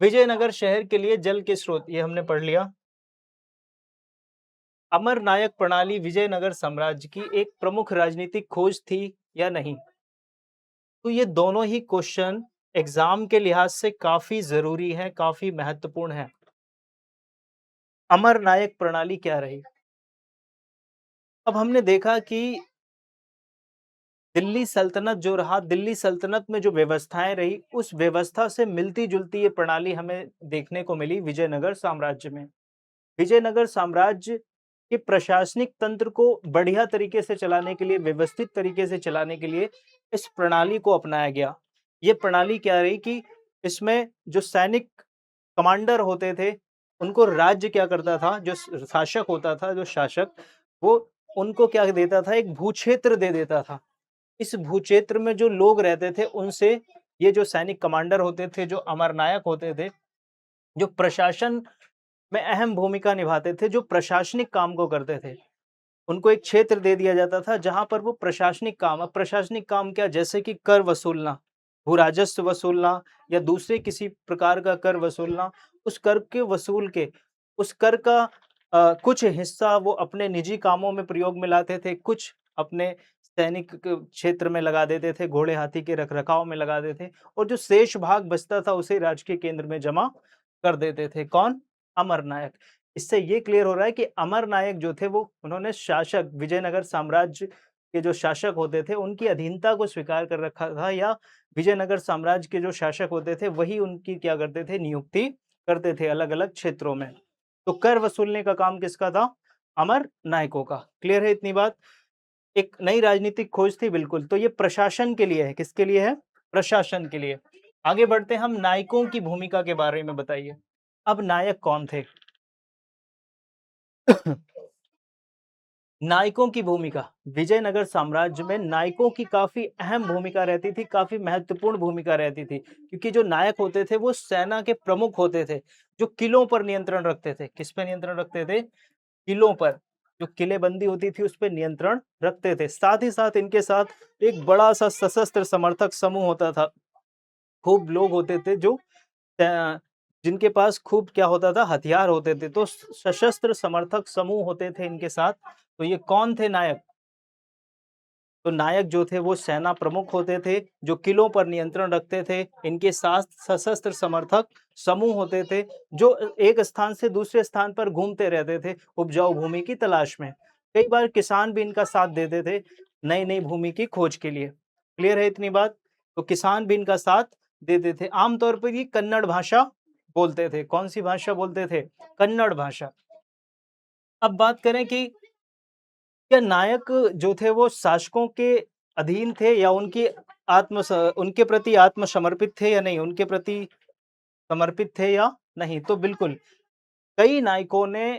विजयनगर शहर के लिए जल के स्रोत, ये हमने पढ़ लिया। अमर नायक प्रणाली विजयनगर साम्राज्य की एक प्रमुख राजनीतिक खोज थी या नहीं? तो ये दोनों ही क्वेश्चन एग्जाम के लिहाज से काफी जरूरी है, काफी महत्वपूर्ण है। अमर नायक प्रणाली क्या रही? अब हमने देखा कि दिल्ली सल्तनत जो रहा, दिल्ली सल्तनत में जो व्यवस्थाएं रही, उस व्यवस्था से मिलती-जुलती ये प्रणाली हमें देखने को मिली विजयनगर साम्राज्य में। विजयनगर साम्राज्य के प्रशासनिक तंत्र को बढ़िया तरीके से चलाने के लिए, व्यवस्थित तरीके से चलाने के लिए इस प्रणाली को अपनाया गया। ये प्रणाली क्या रही कि इसमें जो सैनिक कमांडर होते थे, उनको राज्य क्या करता था, जो शासक होता था, जो शासक, वो उनको क्या देता था, एक भूक्षेत्र दे देता था। इस भूक्षेत्र में जो लोग रहते थे, उनसे ये जो सैनिक कमांडर होते थे, जो अमरनायक होते थे, जो प्रशासन में अहम भूमिका निभाते थे, जो प्रशासनिक काम को करते थे, उनको एक क्षेत्र दे दिया जाता था जहां पर वो प्रशासनिक काम, अब प्रशासनिक काम क्या, जैसे कि कर वसूलना, भू राजस्व वसूलना या दूसरे किसी प्रकार का कर वसूलना, उस कर के वसूल के उस कर का कुछ हिस्सा वो अपने निजी कामों में प्रयोग में लाते थे, कुछ अपने सैनिक क्षेत्र में लगा देते थे, घोड़े हाथी के रखरखाव में लगा देते थे, और जो शेष भाग बचता था उसे राजकीय केंद्र में जमा कर देते थे। कौन? अमरनायक। इससे ये क्लियर हो रहा है कि अमर नायक जो थे वो, उन्होंने शासक, विजयनगर साम्राज्य के जो शासक होते थे उनकी अधीनता को स्वीकार कर रखा था, या विजयनगर साम्राज्य के जो शासक होते थे वही उनकी क्या करते थे, नियुक्ति करते थे अलग अलग क्षेत्रों में। तो कर वसूलने का काम किसका था? अमर नायकों का। क्लियर है इतनी बात? एक नई राजनीतिक खोज थी, बिल्कुल। तो ये प्रशासन के लिए है। किसके लिए है? प्रशासन के लिए। आगे बढ़ते हैं हम, नायकों की भूमिका के बारे में बताइए। अब नायक कौन थे? नायकों की भूमिका, विजयनगर साम्राज्य में नायकों की काफी अहम भूमिका रहती थी, काफी महत्वपूर्ण भूमिका रहती थी, क्योंकि जो नायक होते थे वो सेना के प्रमुख होते थे, जो किलों पर नियंत्रण रखते थे। किस पे नियंत्रण रखते थे? किलों पर। जो किलेबंदी होती थी उस पे नियंत्रण रखते थे। साथ ही साथ इनके साथ एक बड़ा सा सशस्त्र समर्थक समूह होता था। खूब लोग होते थे जो जिनके पास खूब क्या होता था, हथियार होते थे। तो सशस्त्र समर्थक समूह होते थे इनके साथ। तो ये कौन थे नायक? तो नायक जो थे वो सेना प्रमुख होते थे, जो किलों पर नियंत्रण रखते थे। इनके साथ सशस्त्र समर्थक समूह होते थे, जो एक स्थान से दूसरे स्थान पर घूमते रहते थे उपजाऊ भूमि की तलाश में। कई बार किसान भी इनका साथ देते थे नई नई भूमि की खोज के लिए। क्लियर है इतनी बात? तो किसान भी इनका साथ देते थे। आमतौर पर ये कन्नड़ भाषा बोलते थे। कौन सी भाषा बोलते थे? कन्नड़ भाषा। अब बात करें कि क्या नायक जो थे वो शासकों के अधीन थे, या उनके प्रति आत्मसमर्पित थे या नहीं, उनके प्रति समर्पित थे या नहीं? तो बिल्कुल, कई नायकों ने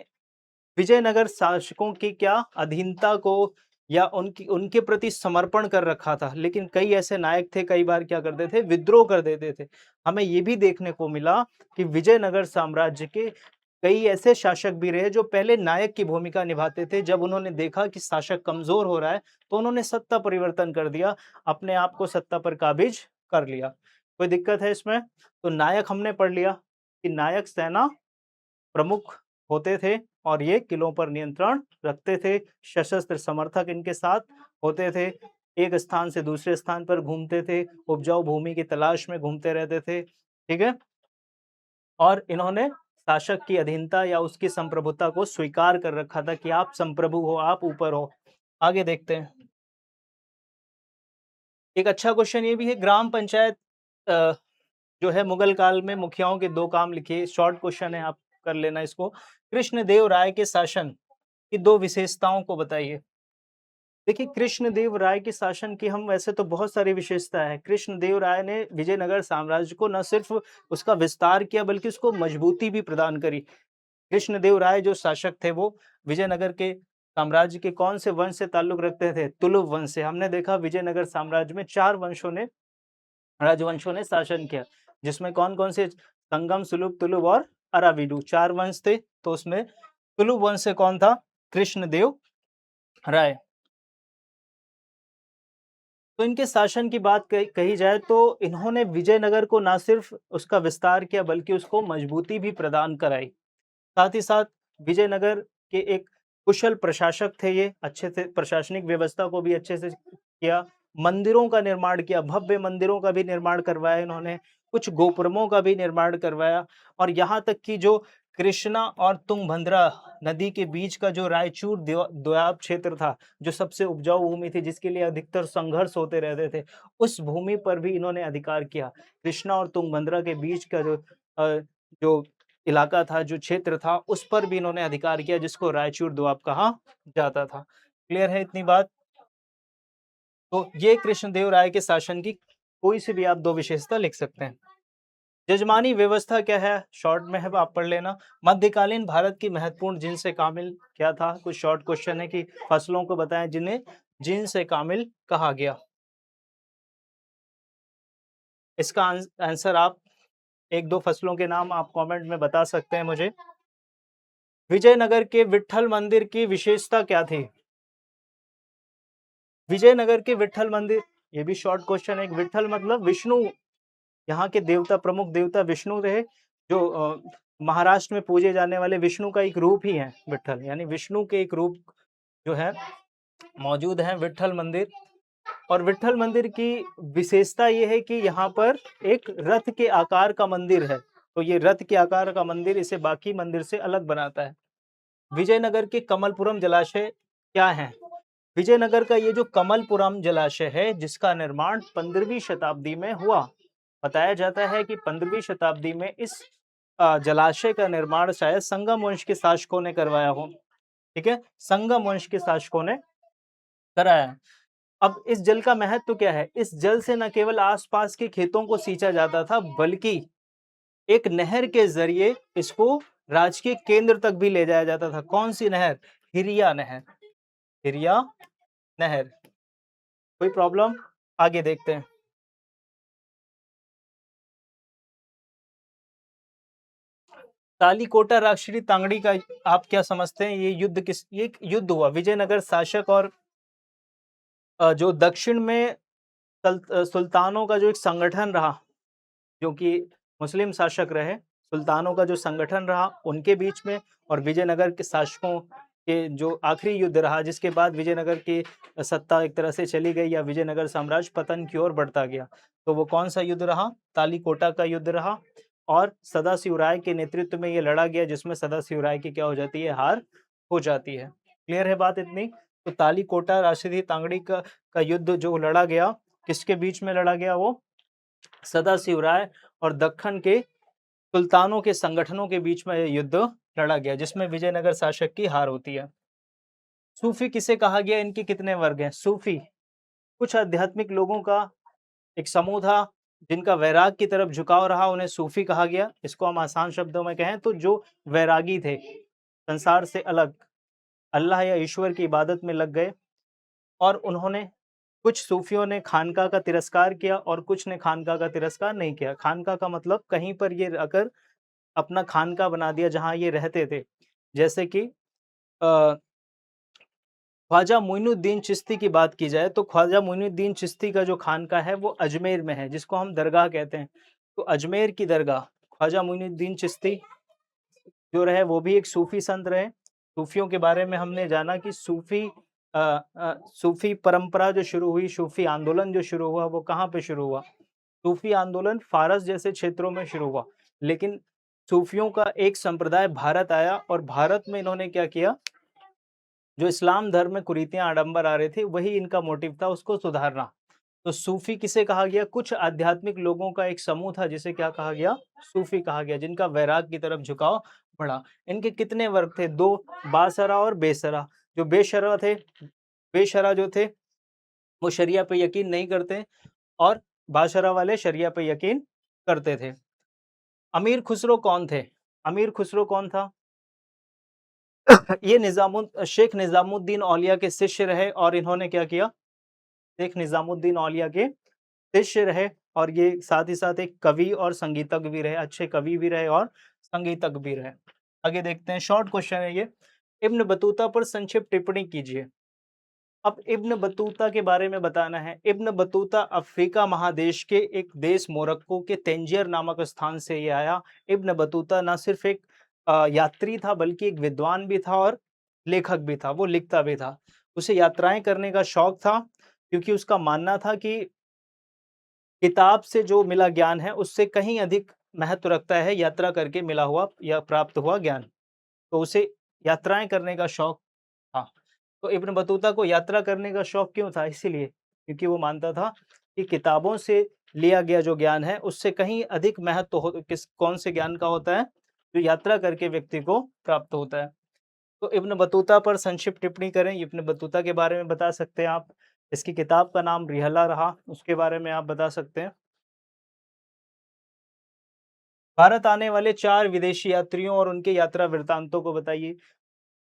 विजयनगर शासकों की क्या अधीनता को या उनकी उनके प्रति समर्पण कर रखा था। लेकिन कई ऐसे नायक थे, कई बार क्या करते थे, विद्रोह कर देते थे। हमें ये भी देखने को मिला कि विजयनगर साम्राज्य के कई ऐसे शासक भी रहे जो पहले नायक की भूमिका निभाते थे। जब उन्होंने देखा कि शासक कमजोर हो रहा है, तो उन्होंने सत्ता परिवर्तन कर दिया, अपने आप को सत्ता पर काबिज कर लिया। कोई दिक्कत है इसमें? तो नायक हमने पढ़ लिया कि नायक सेना प्रमुख होते थे, और ये किलों पर नियंत्रण रखते थे। सशस्त्र समर्थक इनके साथ होते थे, एक स्थान से दूसरे स्थान पर घूमते थे, उपजाऊ भूमि की तलाश में घूमते रहते थे। ठीक है? और इन्होंने शासक की अधीनता या उसकी संप्रभुता को स्वीकार कर रखा था कि आप संप्रभु हो, आप ऊपर हो। आगे देखते हैं। एक अच्छा क्वेश्चन ये भी है, ग्राम पंचायत अ, जो है मुगल काल में मुखियाओं के 2 काम लिखिए। शॉर्ट क्वेश्चन है, आप कर लेना इसको। कृष्णदेव राय के शासन की 2 विशेषताओं को बताइए। देखिए, कृष्णदेव राय के शासन की हम वैसे तो बहुत सारी विशेषता है। कृष्णदेव राय ने विजयनगर साम्राज्य को न सिर्फ उसका विस्तार किया, बल्कि उसको मजबूती भी प्रदान करी। कृष्णदेव राय जो शासक थे वो विजयनगर के साम्राज्य के कौन से वंश से ताल्लुक रखते थे? तुलुप वंश से। हमने देखा विजयनगर साम्राज्य में 4 राजवंशों ने शासन किया, जिसमें कौन-कौन से? संगम, सुलुप, तुलुप और अराविडू, 4 वंश थे। तो उसमें तुलुप वंश से कौन था? कृष्णदेव राय। तो इनके शासन की बात कही जाए तो इन्होंने विजयनगर को ना सिर्फ उसका विस्तार किया, बल्कि उसको मजबूती भी प्रदान कराई। साथ ही साथ विजयनगर के एक कुशल प्रशासक थे ये, अच्छे से प्रशासनिक व्यवस्था को भी अच्छे से किया, मंदिरों का निर्माण किया, भव्य मंदिरों का भी निर्माण करवाया इन्होंने, कुछ गोपुरमों का भी निर्माण करवाया और यहाँ तक कि जो कृष्णा और तुंगभद्रा नदी के बीच का जो रायचूर दोआब क्षेत्र था, जो सबसे उपजाऊ भूमि थी, जिसके लिए अधिकतर संघर्ष होते रहते थे, उस भूमि पर भी इन्होंने अधिकार किया। कृष्णा और तुंगभद्रा के बीच का जो इलाका था, जो क्षेत्र था, उस पर भी इन्होंने अधिकार किया, जिसको रायचूर दोआब कहा जाता था। क्लियर है इतनी बात? तो ये कृष्णदेव राय के शासन की कोई सी भी आप 2 विशेषता लिख सकते हैं। जजमानी व्यवस्था क्या है? शॉर्ट में है, आप पढ़ लेना। मध्यकालीन भारत की महत्वपूर्ण जिनसे कामिल क्या था? कुछ शॉर्ट क्वेश्चन है कि फसलों को बताएं जिन्हें जिनसे कामिल कहा गया। इसका आंसर आप 1-2 फसलों के नाम आप कमेंट में बता सकते हैं मुझे। विजयनगर के विट्ठल मंदिर की विशेषता क्या थी? विजयनगर के विट्ठल मंदिर, ये भी शॉर्ट क्वेश्चन है। विट्ठल मतलब विष्णु, यहाँ के देवता, प्रमुख देवता विष्णु रहे, जो महाराष्ट्र में पूजे जाने वाले विष्णु का एक रूप ही है विट्ठल, यानी विष्णु के एक रूप जो है मौजूद है विट्ठल मंदिर। और विट्ठल मंदिर की विशेषता ये है कि यहाँ पर एक रथ के आकार का मंदिर है, तो ये रथ के आकार का मंदिर इसे बाकी मंदिर से अलग बनाता है। विजयनगर के कमलपुरम जलाशय क्या है? विजयनगर का ये जो कमलपुरम जलाशय है, जिसका निर्माण 15वीं शताब्दी में हुआ। बताया जाता है कि 15वीं शताब्दी में इस जलाशय का निर्माण शायद संगम वंश के शासकों ने करवाया हो। ठीक है, संगम वंश के शासकों ने कराया। अब इस जल का महत्व क्या है? इस जल से न केवल आसपास के खेतों को सींचा जाता था, बल्कि एक नहर के जरिए इसको राजकीय केंद्र तक भी ले जाया जाता था। कौन सी नहर? हिरिया नहर। हिरिया नहर। कोई प्रॉब्लम? आगे देखते हैं। तालीकोटा राष्ट्रीय तांगड़ी का आप क्या समझते हैं? ये युद्ध ये युद्ध हुआ विजयनगर शासक और जो दक्षिण में सुल्तानों का जो एक संगठन रहा, जो कि मुस्लिम शासक रहे, सुल्तानों का जो संगठन रहा उनके बीच में, और विजयनगर के शासकों के जो आखिरी युद्ध रहा, जिसके बाद विजयनगर की सत्ता एक तरह से चली गई या विजयनगर साम्राज्य पतन की ओर बढ़ता गया। तो वो कौन सा युद्ध रहा? तालीकोटा का युद्ध रहा, और सदाशिव राय के नेतृत्व में ये लड़ा गया, जिसमें सदाशिव राय की क्या हो जाती है? हार हो जाती है। क्लियर है बात इतनी? तो तालीकोटा राष्ट्रीय तांगड़ी का युद्ध जो लड़ा गया, किसके बीच में लड़ा गया? वो सदाशिव राय और दक्कन के सुल्तानों के संगठनों के बीच में यह युद्ध लड़ा गया, जिसमें विजयनगर शासक की हार होती है। सूफी किसे कहा गया? इनके कितने वर्ग हैं? सूफी कुछ आध्यात्मिक लोगों का एक समूह था, जिनका वैराग की तरफ झुकाव रहा, उन्हें सूफी कहा गया। इसको हम आसान शब्दों में कहें तो जो वैरागी थे, संसार से अलग, अल्लाह या ईश्वर की इबादत में लग गए, और उन्होंने, कुछ सूफियों ने खानका का तिरस्कार किया और कुछ ने खानका का तिरस्कार नहीं किया। खानका का मतलब कहीं पर ये अगर अपना खानका बना दिया जहां ये रहते थे, जैसे कि ख्वाजा मोइनुद्दीन चिश्ती की बात की जाए तो ख्वाजा मोइनुद्दीन चिश्ती का जो खानका है वो अजमेर में है, जिसको हम दरगाह कहते हैं। तो अजमेर की दरगाह, ख्वाजा मोइनुद्दीन चिश्ती जो रहे वो भी एक सूफी संत रहे। सूफियों के बारे में हमने जाना कि सूफी परंपरा जो शुरू हुई, सूफी आंदोलन जो शुरू हुआ, वो कहाँ पे शुरू हुआ? सूफी आंदोलन फारस जैसे क्षेत्रों में शुरू हुआ, लेकिन सूफियों का एक संप्रदाय भारत आया, और भारत में इन्होंने क्या किया? जो इस्लाम धर्म में कुरीतियां आडंबर आ रहे थे, वही इनका मोटिव था, उसको सुधारना। तो सूफी किसे कहा गया? कुछ आध्यात्मिक लोगों का एक समूह था, जिसे क्या कहा गया? सूफी कहा गया, जिनका वैराग की तरफ झुकाव बढ़ा। इनके कितने वर्ग थे? 2, बासरा और बेसरा। जो बेशरा थे, बेशरा जो थे वो शरिया पे यकीन नहीं करते, और बाशरा वाले शरिया पे यकीन करते थे। अमीर खुसरो कौन थे? अमीर खुसरो कौन था? ये शेख निजामुद्दीन औलिया के शिष्य रहे, और इन्होंने क्या किया? शेख निजामुद्दीन औलिया के शिष्य रहे, और ये साथ ही साथ एक कवि और संगीतज्ञ भी रहे, अच्छे कवि भी रहे और संगीतज्ञ भी रहे। आगे देखते हैं, शॉर्ट क्वेश्चन है ये। इब्न बतूता पर संक्षिप्त टिप्पणी कीजिए। अब इब्न बतूता के बारे में बताना है। इब्न बतूता अफ्रीका महादेश के एक देश मोरक्को के तेंजियर नामक स्थान से ये आया। इब्न बतूता न सिर्फ एक यात्री था, बल्कि एक विद्वान भी था, और लेखक भी था, वो लिखता भी था। उसे यात्राएँ करने का शौक था क्योंकि उसका मानना था कि किताब से जो मिला ज्ञान है, उससे कहीं अधिक महत्व रखता है यात्रा करके मिला हुआ या प्राप्त हुआ ज्ञान। तो उसे यात्राएँ करने का शौक था। तो इब्न बतूता को यात्रा करने का शौक क्यों था? इसीलिए क्योंकि वो मानता था कि किताबों से लिया गया जो ज्ञान है, उससे कहीं अधिक महत्व हो किस कौन से ज्ञान का होता है? जो यात्रा करके व्यक्ति को प्राप्त होता है। तो इब्न बतूता पर संक्षिप्त टिप्पणी करें, इब्न बतूता के बारे में बता सकते हैं आप। इसकी किताब का नाम रिहला रहा, उसके बारे में आप बता सकते हैं। भारत आने वाले 4 विदेशी यात्रियों और उनके यात्रा वृत्तांतों को बताइए।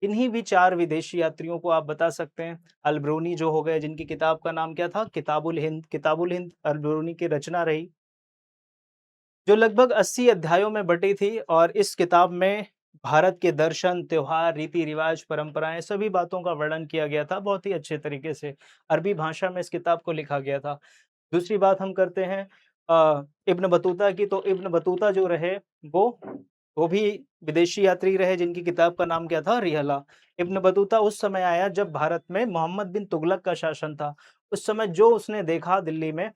इन्हीं भी 4 विदेशी यात्रियों को आप बता सकते हैं। अल-ब्रूनी जो हो गए, जिनकी किताब का नाम क्या था? किताबुल हिंद अल-ब्रूनी की रचना रही, जो लगभग 80 अध्यायों में बटी थी और इस किताब में भारत के दर्शन, त्योहार, रीति-रिवाज, परंपराएँ सभी बातों का वर्णन किया गया था, बहुत ही अच्छे तरीके से। अरबी भाषा में इस किताब को लिखा गया था। दूसरी बात हम करते हैं इब्न बतूता की, तो इब्न बतूता जो रहे वो वो भी विदेशी यात्री रहे जिनकी किताब का नाम क्या था? रिहला। इब्न बतूता उस समय आया जब भारत में मोहम्मद बिन तुगलक का शासन था। उस समय जो उसने देखा दिल्ली में,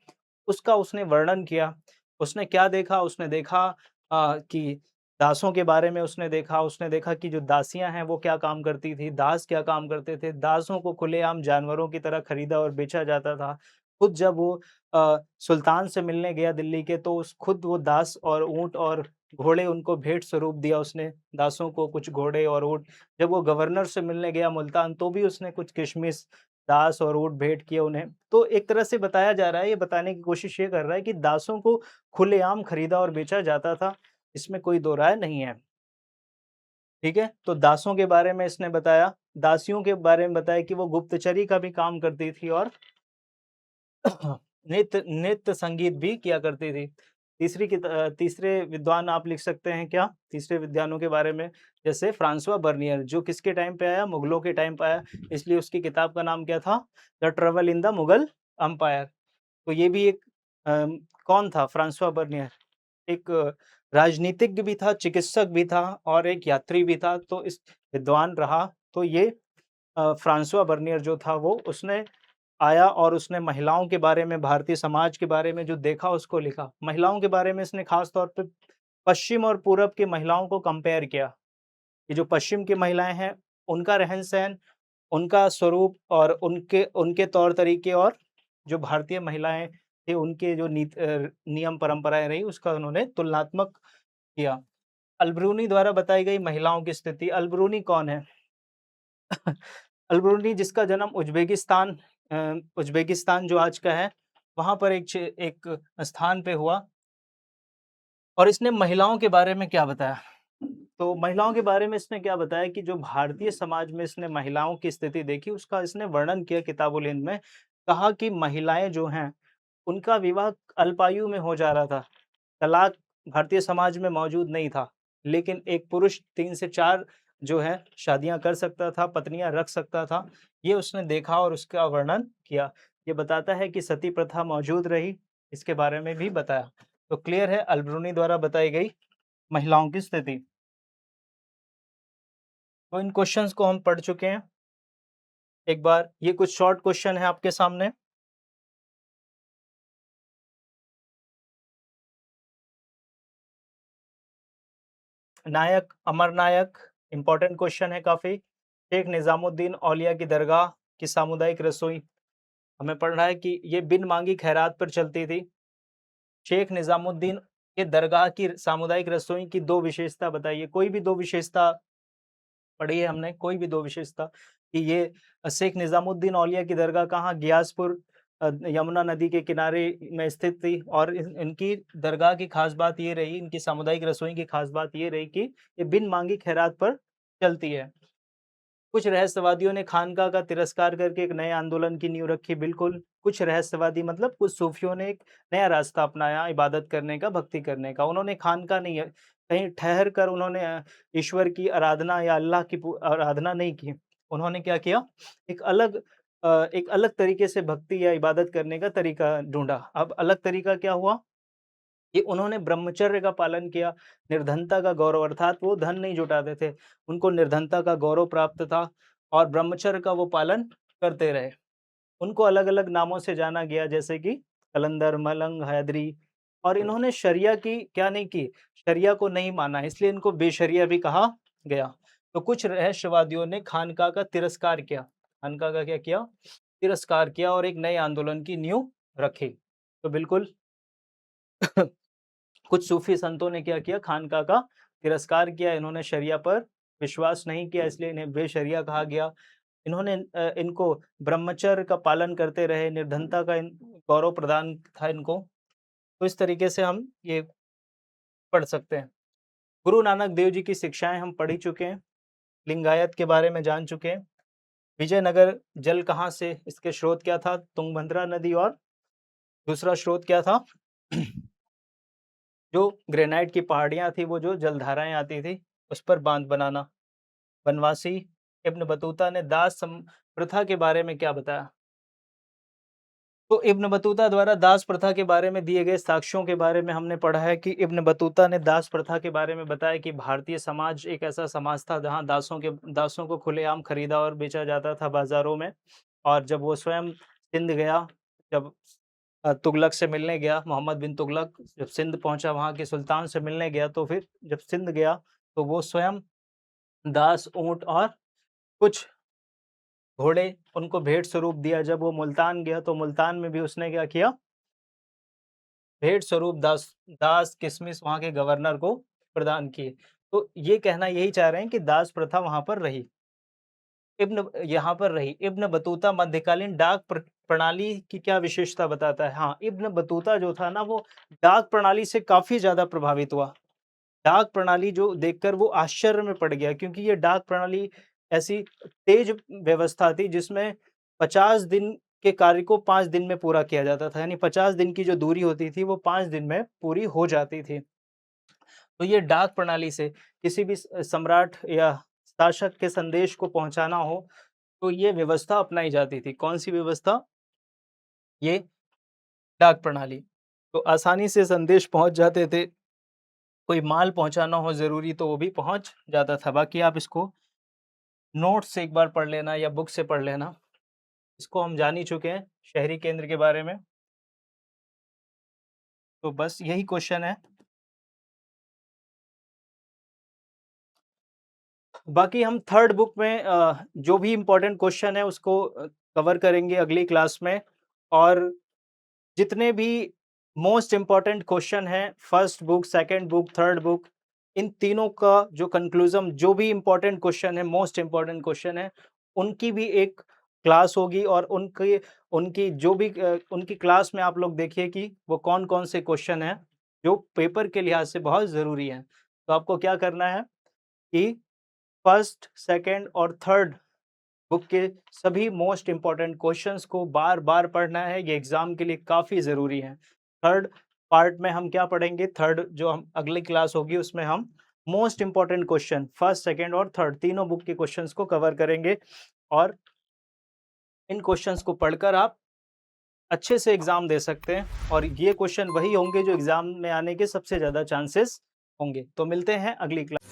उसका उसने वर्णन किया। उसने क्या देखा? उसने देखा कि दासों के बारे में उसने देखा कि जो दासियाँ हैं वो क्या काम करती थी, दास क्या काम करते थे। दासों को खुलेआम जानवरों की तरह खरीदा और बेचा जाता था। खुद जब वो सुल्तान से मिलने गया दिल्ली के, तो उस खुद वो दास और ऊँट और घोड़े उनको भेंट स्वरूप दिया उसने, दासों को कुछ घोड़े और ऊँट। जब वो गवर्नर से मिलने गया मुल्तान, तो भी उसने कुछ किशमिश, दास और ऊँट भेंट किए उन्हें। तो एक तरह से बताया जा रहा है, ये बताने की कोशिश ये कर रहा है कि दासों को खुलेआम खरीदा और बेचा जाता था, इसमें कोई दो राय नहीं है। ठीक है? तो दासों के बारे में इसने बताया, दासियों के बारे में बताया कि वो गुप्तचरी का भी काम करती थी और नृत्य नृत्य संगीत भी किया करती थी। तीसरे विद्वान आप लिख सकते हैं क्या? तीसरे विद्वानों के बारे में, जैसे फ्रांसवा बर्नियर, जो किसके टाइम पे आया? मुगलों के टाइम पे आया, इसलिए उसकी किताब का नाम क्या था? The travel in the Mughal empire. तो ये भी एक कौन था फ्रांसवा बर्नियर? एक राजनीतिज्ञ भी था, चिकित्सक भी था और एक यात्री भी था, तो इस विद्वान रहा। तो ये फ्रांसवा बर्नियर जो था वो उसने आया और उसने महिलाओं के बारे में, भारतीय समाज के बारे में जो देखा उसको लिखा। महिलाओं के बारे में इसने खास तौर पे पश्चिम और पूरब की महिलाओं को कंपेयर किया, कि जो पश्चिम की महिलाएँ हैं, उनका रहन-सहन, उनका स्वरूप और उनके उनके तौर-तरीके, और जो भारतीय महिलाएँ थे, उनके जो नियम परंपराएँ रही, उसका उन्होंने तुलनात्मक किया। अल-ब्रूनी द्वारा बताई गई महिलाओं की स्थिति। अल-ब्रूनी कौन है? अल-ब्रूनी, जिसका जन्म उज़्बेकिस्तान जो आज का है, वहाँ पर एक स्थान पे हुआ, और इसने महिलाओं के बारे में क्या बताया? तो महिलाओं के बारे में इसने क्या बताया कि जो भारतीय समाज में इसने महिलाओं की स्थिति देखी, उसका इसने वर्णन किया किताबुल हिंद में। कहा कि महिलाएँ जो हैं, उनका विवाह अल्पायु में हो जा रहा था। तलाक भारतीय समाज में मौजूद नहीं था, लेकिन एक पुरुष 3 से 4 जो है शादियाँ कर सकता था, पत्नियाँ रख सकता था। ये उसने देखा और उसका वर्णन किया। ये बताता है कि सती प्रथा मौजूद रही, इसके बारे में भी बताया। तो क्लियर है, अल-ब्रूनी द्वारा बताई गई महिलाओं की स्थिति। तो इन क्वेश्चंस को हम पढ़ चुके हैं। एक बार ये कुछ शॉर्ट क्वेश्चन है आपके सामने। नायक, अमर नायक, इम्पोर्टेंट क्वेश्चन है काफ़ी। शेख निज़ामुद्दीन औलिया की दरगाह की सामुदायिक रसोई, हमें पढ़ना है कि ये बिन मांगी खैरात पर चलती थी। शेख निज़ामुद्दीन के दरगाह की सामुदायिक रसोई की 2 विशेषता बताइए। कोई भी 2 विशेषता पढ़ी है हमने, कोई भी 2 विशेषता, कि ये शेख निज़ामुद्दीन औलिया की दरगाह कहाँ? गियासपुर, यमुना नदी के किनारे में स्थित थी, और इनकी दरगाह की खास बात ये रही, इनकी सामुदायिक रसोई की खास बात ये रही कि ये बिन मांगी खैरात पर चलती है। कुछ रहस्यवादियों ने खानकाह का तिरस्कार करके एक नए आंदोलन की नींव रखी, बिल्कुल। कुछ रहस्यवादी मतलब कुछ सूफियों ने एक नया रास्ता अपनाया इबादत करने का, भक्ति करने का। उन्होंने खानकाह नहीं है, कहीं ठहर कर उन्होंने ईश्वर की आराधना या अल्लाह की आराधना नहीं की। उन्होंने क्या किया? एक अलग एक अलग तरीके से भक्ति या इबादत करने का तरीका ढूँढा। अब अलग तरीका क्या हुआ? कि उन्होंने ब्रह्मचर्य का पालन किया, निर्धनता का गौरव, अर्थात वो धन नहीं जुटाते थे, उनको निर्धनता का गौरव प्राप्त था और ब्रह्मचर्य का वो पालन करते रहे। उनको अलग-अलग नामों से जाना गया, जैसे कि कलंदर, मलंग, हैदरी, और इन्होंने शरिया की क्या नहीं की, शरिया को नहीं माना, इसलिए इनको बेशरिया भी कहा गया। तो कुछ रहस्यवादियों ने खानका का तिरस्कार किया, खानका का क्या किया? तिरस्कार किया और एक नए आंदोलन की नींव रखी। तो बिल्कुल कुछ सूफी संतों ने क्या किया? खानका का तिरस्कार किया, इन्होंने शरिया पर विश्वास नहीं किया, इसलिए इन्हें बेशरिया कहा गया। इन्होंने इनको ब्रह्मचर्य का पालन करते रहे, निर्धनता का गौरव प्रदान था इनको। तो इस तरीके से हम ये पढ़ सकते हैं। गुरु नानक देव जी की शिक्षाएं हम पढ़ ही चुके हैं, लिंगायत के बारे में जान चुके हैं। विजयनगर जल कहाँ से, इसके स्रोत क्या था? तुंगभद्रा नदी, और दूसरा स्रोत क्या था? जो ग्रेनाइट की पहाड़ियां थी, वो जो जलधाराएं आती थी, उस पर बांध बनाना। बनवासी इब्न बतूता ने दास प्रथा के बारे में क्या बताया? तो इब्न बतूता द्वारा दास प्रथा के बारे में दिए गए साक्ष्यों के बारे में हमने पढ़ा है कि इब्न बतूता ने दास प्रथा के बारे में बताया कि भारतीय समाज एक ऐसा समाज था जहां दासों को खुलेआम खरीदा और बेचा जाता था बाजारों में। और जब वो स्वयं सिंध गया, जब तुगलक से मिलने गया, मोहम्मद बिन तुगलक जब सिंध पहुंचा, वहां के सुल्तान से मिलने गया, तो फिर जब सिंध गया तो वो स्वयं दास, ऊंट और कुछ घोड़े उनको भेंट स्वरूप दिया। जब वो मुल्तान गया तो मुल्तान में भी उसने क्या किया? भेंट स्वरूप दास किशमिश वहाँ के गवर्नर को प्रदान किए। तो ये कहना यही चाह रहे हैं कि दास प्रथा वहाँ पर रही। यहाँ पर रही। इब्न बतूता मध्यकालीन डाक प्रणाली की क्या विशेषता बताता है? हाँ, इब्न बतूता जो था ना, वो डाक प्रणाली से काफ़ी ज़्यादा प्रभावित हुआ। डाक प्रणाली जो देखकर वो आश्चर्य में पड़ गया, क्योंकि ये डाक प्रणाली ऐसी तेज व्यवस्था थी जिसमें 50 दिन के कार्य को 5 दिन में पूरा किया जाता था। यानी 50 दिन की जो दूरी होती थी वो 5 दिन में पूरी हो जाती थी। तो ये डाक प्रणाली से किसी भी सम्राट या शासक के संदेश को पहुँचाना हो, तो ये व्यवस्था अपनाई जाती थी। कौन-सी व्यवस्था? ये डाक प्रणाली। तो आसानी से संदेश पहुँच जाते थे। कोई माल पहुँचाना हो ज़रूरी, तो वो भी पहुँच जाता था। बाकी आप इसको नोट से एक बार पढ़ लेना या बुक से पढ़ लेना। इसको हम जान ही चुके हैं शहरी केंद्र के बारे में। तो बस यही क्वेश्चन है। बाकी हम थर्ड बुक में जो भी इम्पोर्टेंट क्वेश्चन है उसको कवर करेंगे अगली क्लास में। और जितने भी मोस्ट इम्पोर्टेंट क्वेश्चन हैं, first book, second book, third book, इन तीनों का जो कंक्लूजन, जो भी इम्पोर्टेंट क्वेश्चन है, मोस्ट इम्पोर्टेंट क्वेश्चन है, उनकी भी एक क्लास होगी। और उनकी उनकी जो भी उनकी क्लास में आप लोग देखिए कि वो कौन-कौन से क्वेश्चन हैं जो पेपर के लिहाज से बहुत ज़रूरी हैं। तो आपको क्या करना है कि फर्स्ट, सेकंड और थर्ड बुक के सभी मोस्ट इम्पोर्टेंट क्वेश्चंस को बार-बार पढ़ना है, ये एग्ज़ाम के लिए काफ़ी ज़रूरी है। थर्ड पार्ट में हम क्या पढ़ेंगे? थर्ड जो हम अगली क्लास होगी उसमें हम most important question first, second और थर्ड तीनों बुक के क्वेश्चंस को कवर करेंगे। और इन क्वेश्चंस को पढ़कर आप अच्छे से एग्ज़ाम दे सकते हैं, और ये क्वेश्चन वही होंगे जो एग्ज़ाम में आने के सबसे ज़्यादा चांसेस होंगे। तो मिलते हैं अगली क्लास।